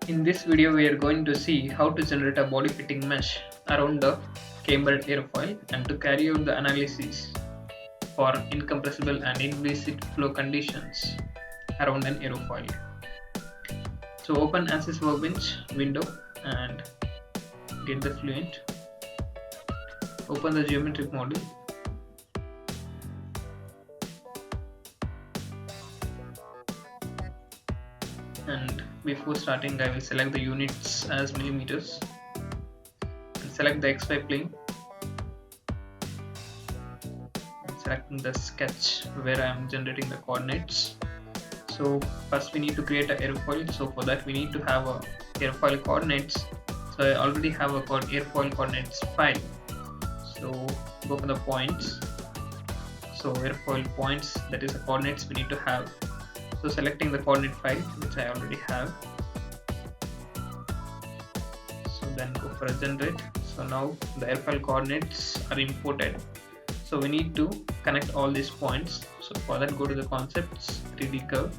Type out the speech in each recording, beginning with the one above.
In this video we are going to see how to generate a body fitting mesh around the Cambered aerofoil and to carry out the analysis for incompressible and inviscid flow conditions around an aerofoil. So open Access Workbench window and get the fluent. Open the geometric model. And before starting I will select the units as millimeters and select the XY plane and selecting the sketch where I am generating the coordinates. So first we need to create an airfoil, so for that we need to have a airfoil coordinates. So I already have a airfoil coordinates file, so go for the points. So airfoil points, that is the coordinates we need to have. So selecting the coordinate file which I already have, so then go for a generate. So now the airfoil coordinates are imported, so we need to connect all these points. So for that go to the concepts, 3D curve,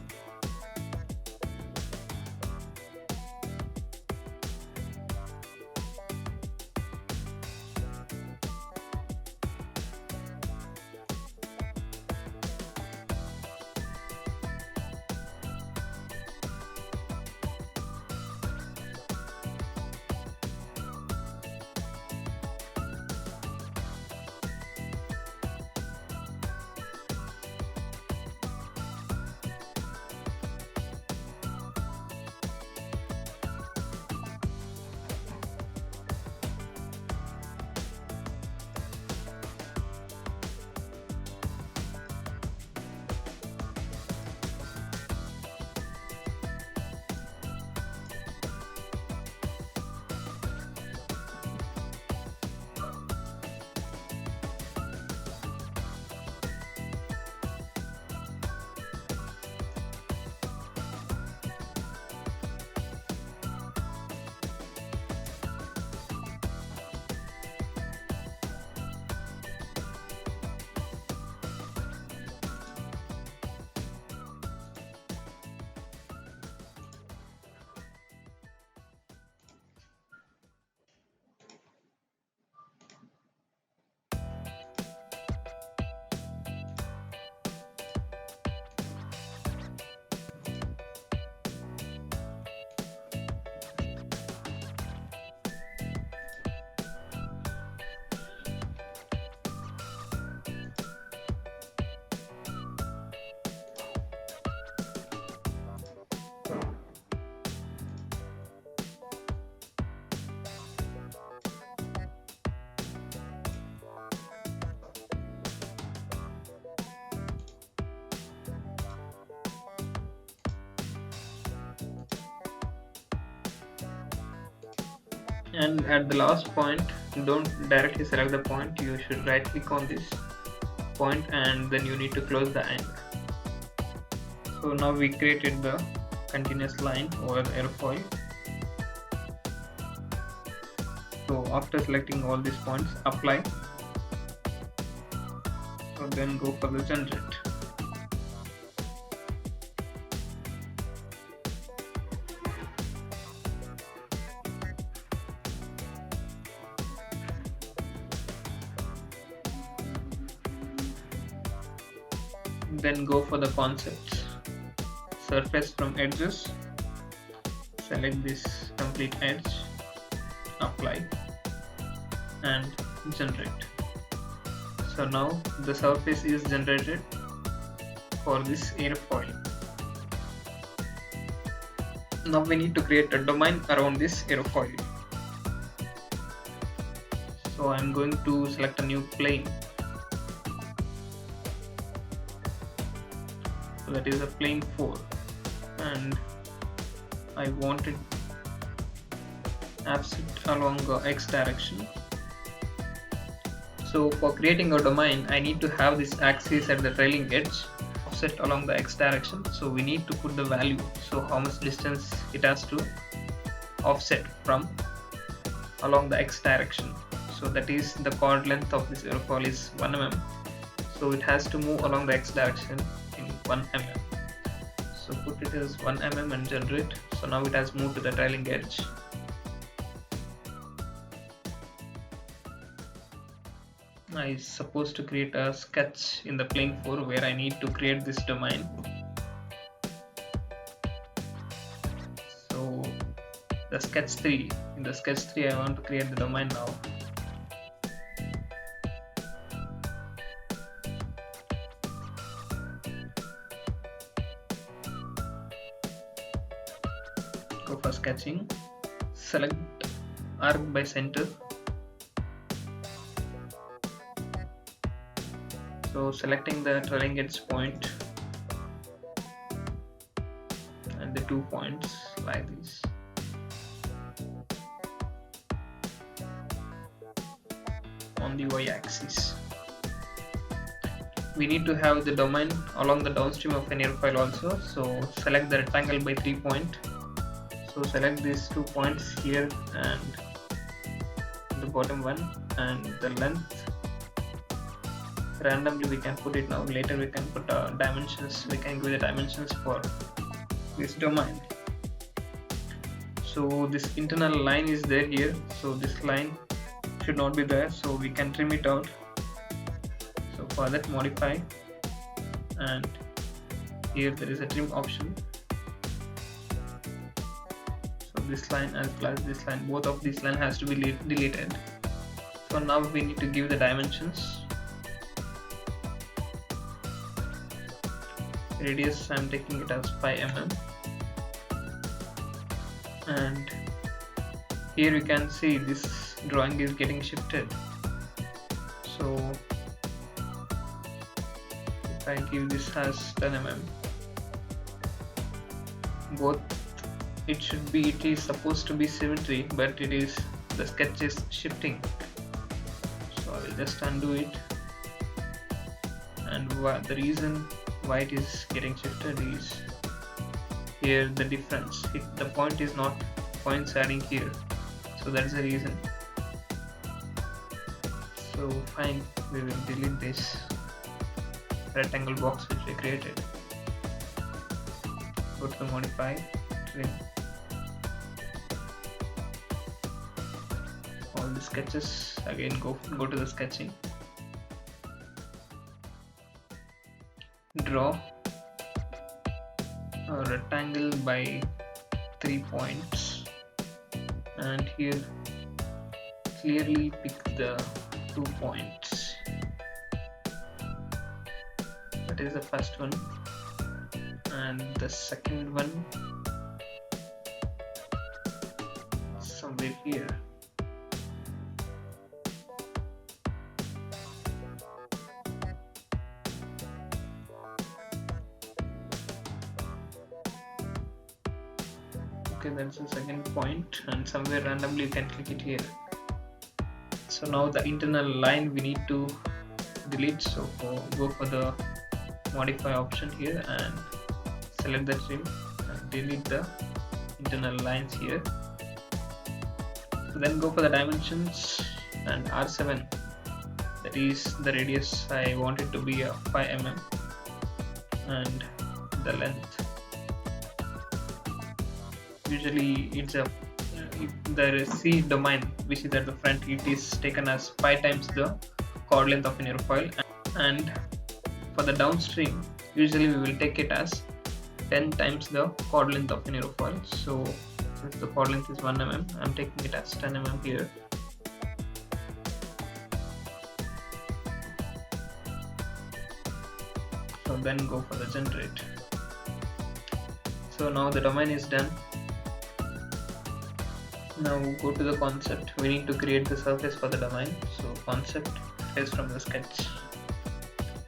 and at the last point don't directly select the point, you should right click on this point and then you need to close the end. So now we created the continuous line over airfoil. So after selecting all these points, apply, so then go for the generate. Then go for the concepts, surface from edges, select this complete edge, apply and generate. So now the surface is generated for this airfoil. Now we need to create a domain around this airfoil. So I am going to select a new plane. So that is a plane 4 and I want it offset along the x direction. So for creating a domain I need to have this axis at the trailing edge offset along the x direction, so we need to put the value, so how much distance it has to offset from along the x direction. So that is the chord length of this airfoil is 1 mm, so it has to move along the x direction in 1 mm. So put it is 1 mm and generate. So now it has moved to the trailing edge. I supposed to create a sketch in the plane 4 where I need to create this domain. So the sketch 3, in the sketch 3 I want to create the domain now. Go for sketching, select arc by center. So selecting the trailing edge point and the 2 points like this. On the y-axis. We need to have the domain along the downstream of an aerofoil also. So select the rectangle by 3 point. So select these 2 points here and the bottom one, and the length randomly we can put it now. Later we can put dimensions. We can give the dimensions for this domain. So this internal line is there here. So this line should not be there. So we can trim it out. So for that, modify, and here there is a trim option. So this line as well as this line, both of these line has to be deleted. So now we need to give the dimensions. Radius I am taking it as 5 mm, and here you can see this drawing is getting shifted. So if I give this as 10 mm, both it is supposed to be symmetry, but it is, the sketch is shifting. So I will just undo it, and the reason why it is getting shifted is here the difference. The point is not coinciding here, so that's the reason. So fine, we will delete this rectangle box which we created. Go to the modify, trim all the sketches. Again go to the sketching, draw a rectangle by 3 points, and here clearly pick the 2 points. That is the first one, and the second one somewhere here. Okay, that's the second point, and somewhere randomly you can click it here. So now the internal line we need to delete. So go for the modify option here and select the trim and delete the internal lines here. So then go for the dimensions and R7, that is the radius. I want it to be a 5 mm, and the length, usually it's a the C domain which is at the front, it is taken as 5 times the chord length of an aerofoil, and for the downstream usually we will take it as 10 times the chord length of an aerofoil. So since the chord length is 1 mm, I am taking it as 10 mm here. So then go for the generate. So now the domain is done. Now go to the concept. We need to create the surface for the domain. So concept is from the sketch,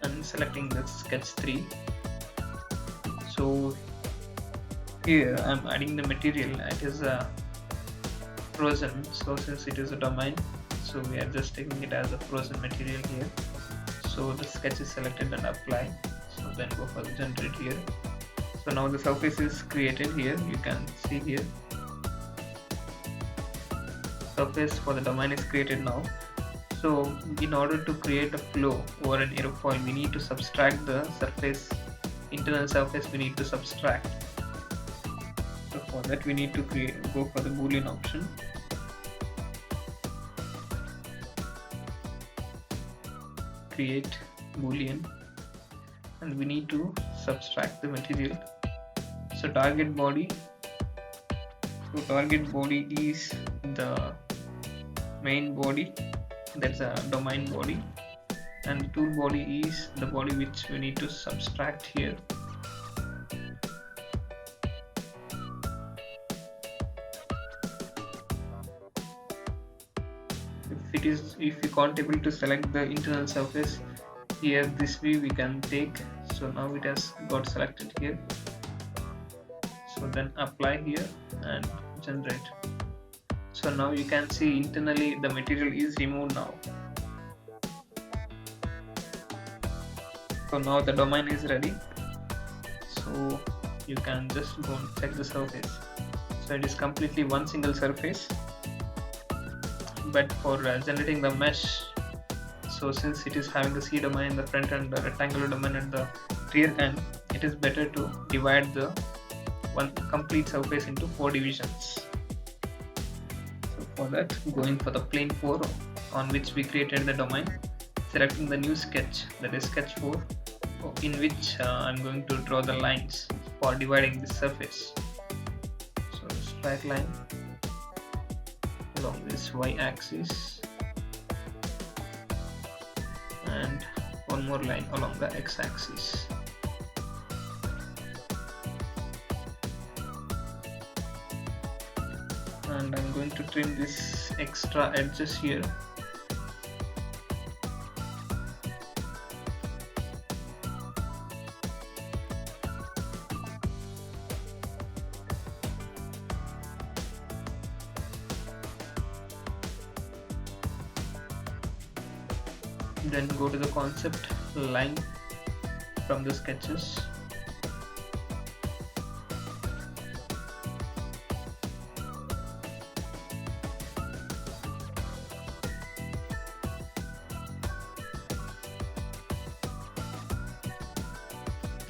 and selecting the sketch 3. So here I am adding the material. It is a frozen. So since it is a domain, so we are just taking it as a frozen material here. So the sketch is selected and apply. So then go for the generate here. So now the surface is created here. You can see here. Surface for the domain is created now. So in order to create a flow over an aerofoil, we need to subtract the surface, internal surface we need to subtract. for that we need to go for the boolean option. Create boolean, and we need to subtract the material. So target body is the main body, that's a domain body, and the tool body is the body which we need to subtract here. If we can't able to select the internal surface here, this view we can take. So now it has got selected here, so then apply here and generate. So now you can see internally the material is removed now. So now the domain is ready, so you can just go and check the surface. So it is completely one single surface, but for generating the mesh, so since it is having the C domain in the front and the rectangular domain at the rear end, it is better to divide the one complete surface into 4 divisions. So for that, going for the plane 4 on which we created the domain, selecting the new sketch, that is sketch 4, in which I'm going to draw the lines for dividing this surface. So straight line along this y-axis and one more line along the x-axis. And I'm going to trim this extra edges here. Then go to the concept line from the sketches.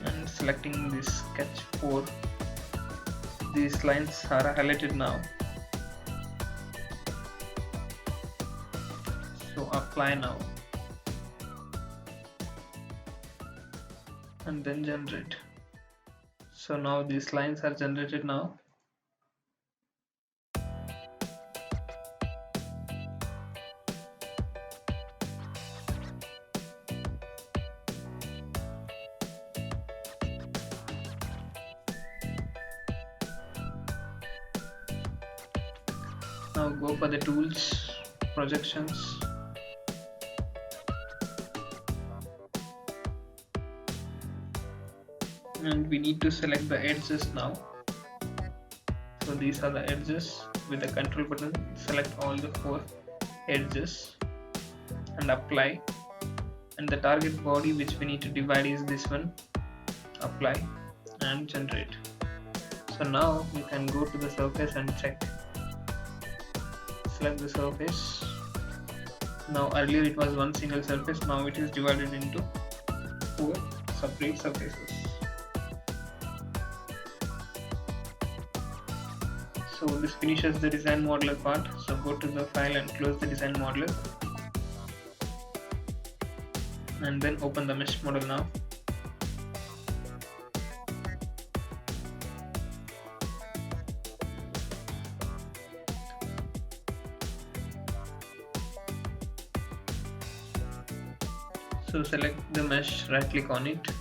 And selecting this sketch 4, these lines are highlighted now. So apply now. And then generate. So now these lines are generated now. Now go for the tools, projections, and we need to select the edges now. So these are the edges. With the control button, select all the 4 edges and apply. And the target body which we need to divide is this one. Apply and generate. So now you can go to the surface and check. Select the surface. Now earlier it was one single surface, now it is divided into 4 separate surfaces. So this finishes the design modeler part. So go to the file and close the design modeler, and then open the mesh model now. So select the mesh, right click on it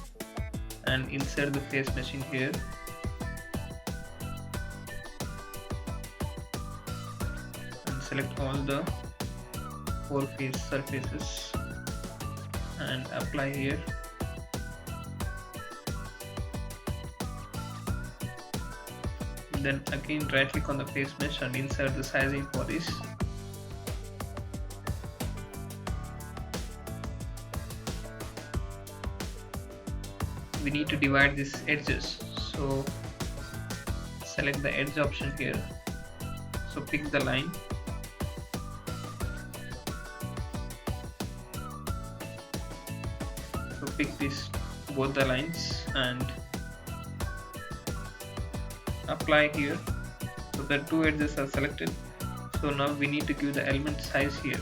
and insert the face meshing here. Select all the 4 face surfaces and apply here. Then again right click on the face mesh and insert the sizing for this. We need to divide these edges, so select the edge option here. So pick the line. Pick both the lines and apply here. So the two edges are selected. So now we need to give the element size here.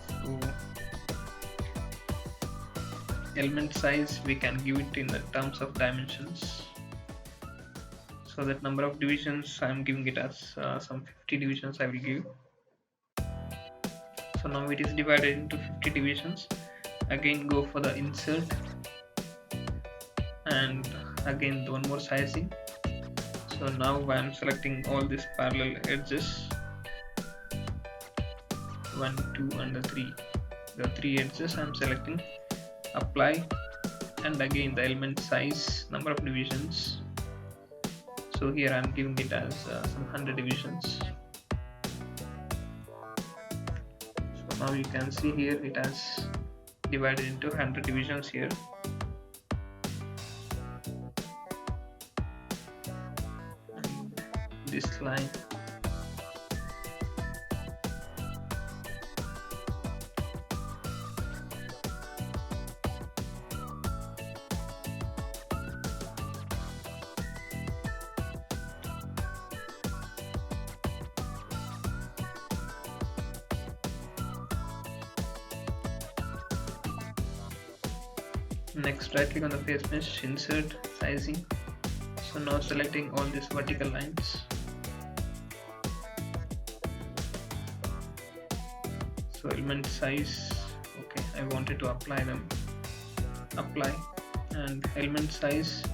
So element size we can give it in the terms of dimensions. So that number of divisions I am giving it as some 50 divisions I will give. So now it is divided into 50 divisions. Again go for the insert and again one more sizing. So now I am selecting all these parallel edges, 1, 2 and the 3. The 3 edges I am selecting, apply, and again the element size, number of divisions. So here I am giving it as some 100 divisions. So now you can see here it has divided into 100 divisions here. And this line. Next, right click on the face mesh, insert, sizing. So now selecting all these vertical lines. So element size, okay, I wanted to apply them. Apply, and element size,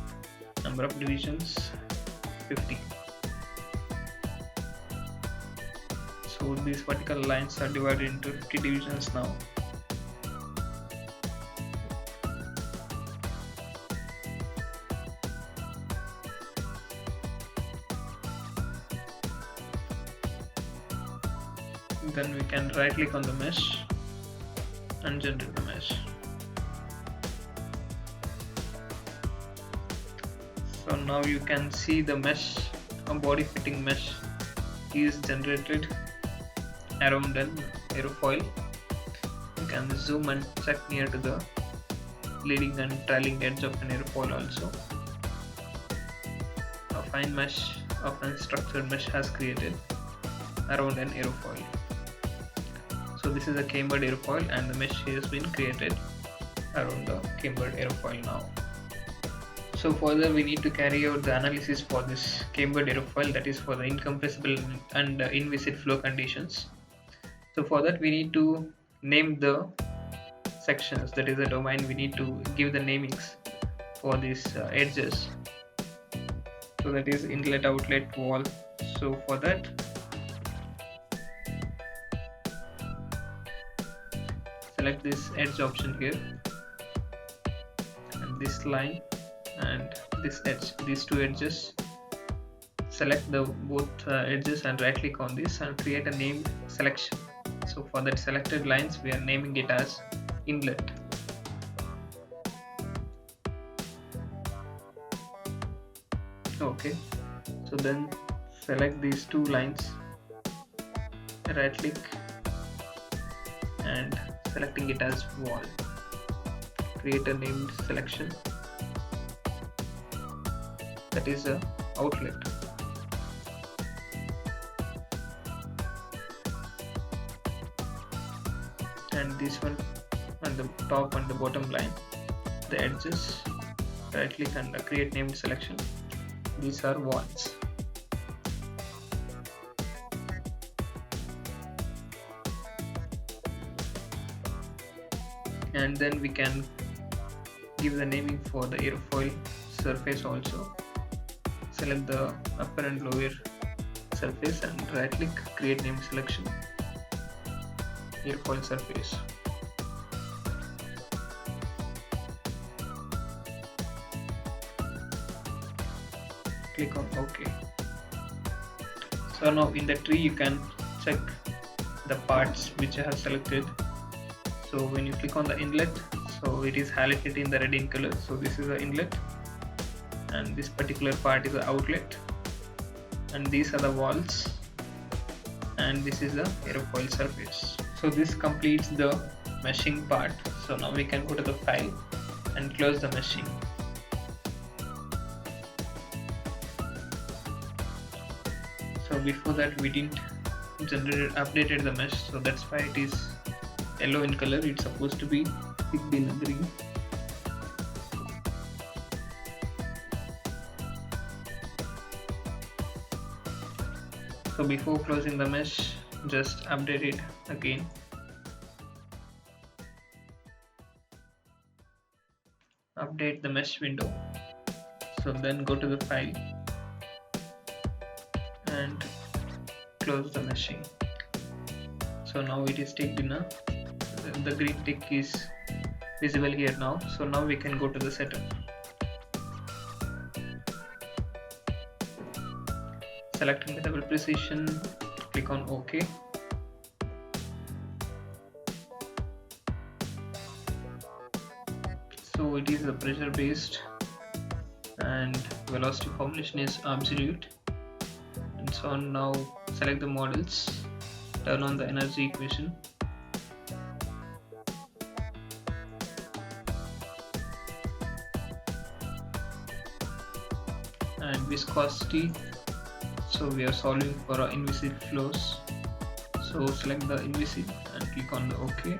number of divisions, 50. So these vertical lines are divided into 50 divisions now. Then we can right click on the mesh and generate the mesh. So now you can see the mesh, a body fitting mesh is generated around an aerofoil. You can zoom and check near to the leading and trailing edge of an aerofoil also. A fine mesh of a structured mesh has created around an aerofoil. So this is a cambered aerofoil and the mesh has been created around the cambered aerofoil now. So further we need to carry out the analysis for this cambered aerofoil, that is for the incompressible and inviscid flow conditions. So for that we need to name the sections, that is the domain. We need to give the namings for these edges. So that is inlet, outlet, wall. So for that select this edge option here and this line and this edge, these two edges. Select the both edges and right click on this and create a name selection. So for that selected lines we are naming it as inlet. Okay, so then select these two lines, right click and selecting it as wall. Create a named selection, that is a outlet. And this one on the top and the bottom line, the edges, right click and create named selection. These are walls. And then we can give the naming for the aerofoil surface also. Select the upper and lower surface and right click, create name selection, aerofoil surface. Click on OK. So now in the tree you can check the parts which I have selected. So when you click on the inlet, so it is highlighted in the red in color. So this is the inlet and this particular part is the outlet, and these are the walls, and this is the aerofoil surface. So this completes the meshing part. So now we can go to the file and close the meshing. So before that we didn't updated the mesh, so that's why it is yellow in color. It's supposed to be picked in green. So before closing the mesh, just update it again. Update the mesh window. So then go to the file and close the meshing. So now it is ticked in the green tick is visible here now. So now we can go to the setup. Selecting the double precision, click on OK. So it is a pressure based and velocity formulation is absolute, and so on. Now select the models, turn on the energy equation, and viscosity. So we are solving for our inviscid flows, so select the inviscid and click on the OK.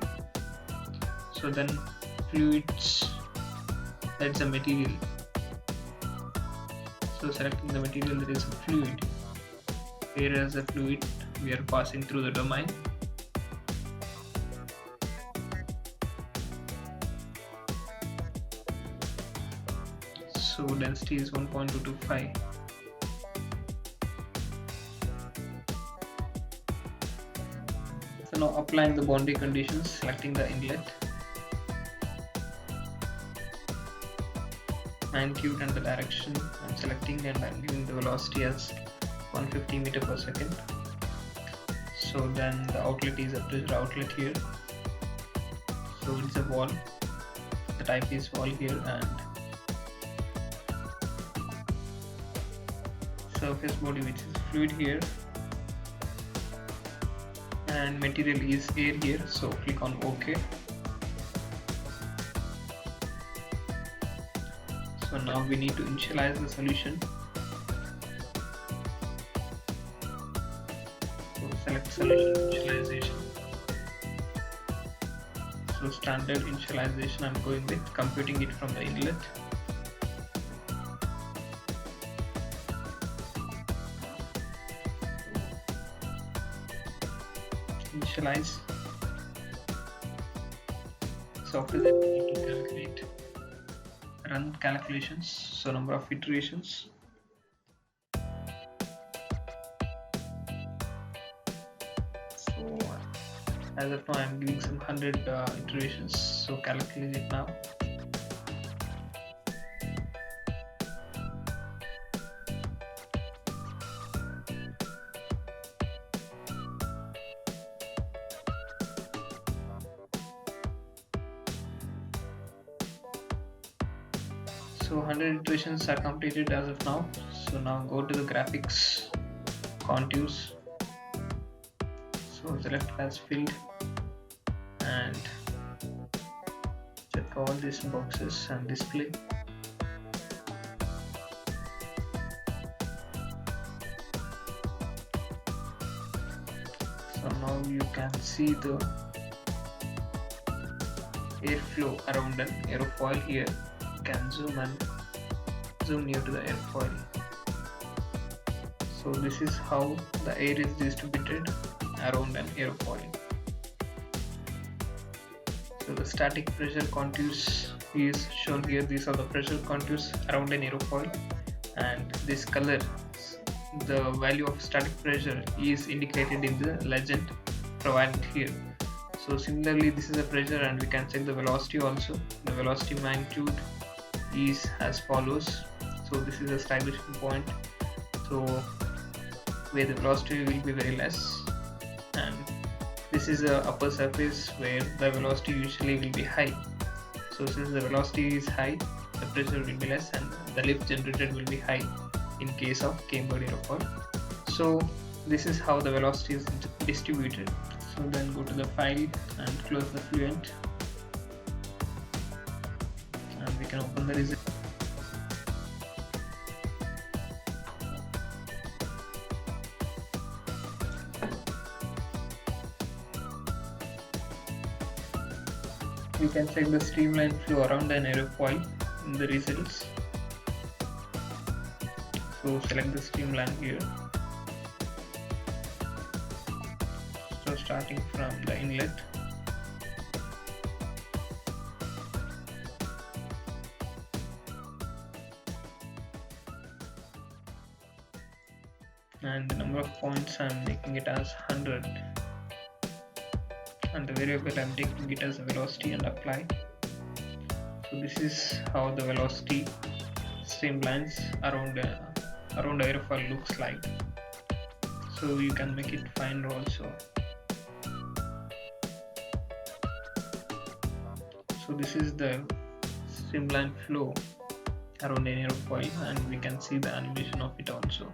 So then fluids, that's the material. So selecting the material, there is a fluid. Here as a fluid, we are passing through the domain. So density is 1.225. So now applying the boundary conditions, selecting the inlet, magnitude and the direction I'm selecting, and I'm giving the velocity as 150 meter per second. So then the outlet is a pressure outlet here. So it's a wall. The type is wall here, and surface body which is fluid here, and material is air here. So click on OK. So now we need to initialize the solution. So select solution initialization. So standard initialization I'm going with, computing it from the inlet. Initialize. So after that we need to calculate, run calculations, so number of iterations. So as of now I'm giving some 100 iterations, so calculate it now. So 100 iterations are completed as of now. So now go to the graphics, contues. So select as filled and check all these boxes and display. So now you can see the airflow around an aerofoil here. You can zoom near to the airfoil. So this is how the air is distributed around an airfoil. So the static pressure contours is shown here. These are the pressure contours around an aerofoil, and this color, the value of static pressure, is indicated in the legend provided here. So similarly, this is a pressure, and we can check the velocity also. The velocity magnitude is as follows. So this is a stagnation point, so where the velocity will be very less, and this is a upper surface where the velocity usually will be high. So since the velocity is high, the pressure will be less and the lift generated will be high in case of cambered aerofoil. So this is how the velocity is distributed. So then go to the file and close the fluent, and we can open the result. We can check the streamline flow around an aerofoil in the results. So select the streamline here. So starting from the inlet, and the number of points I'm making it as 100, and the variable I'm taking it as velocity and apply. So this is how the velocity streamlines around the aerofoil looks like. So you can make it finer also. So this is the streamline flow around an aerofoil, and we can see the animation of it also.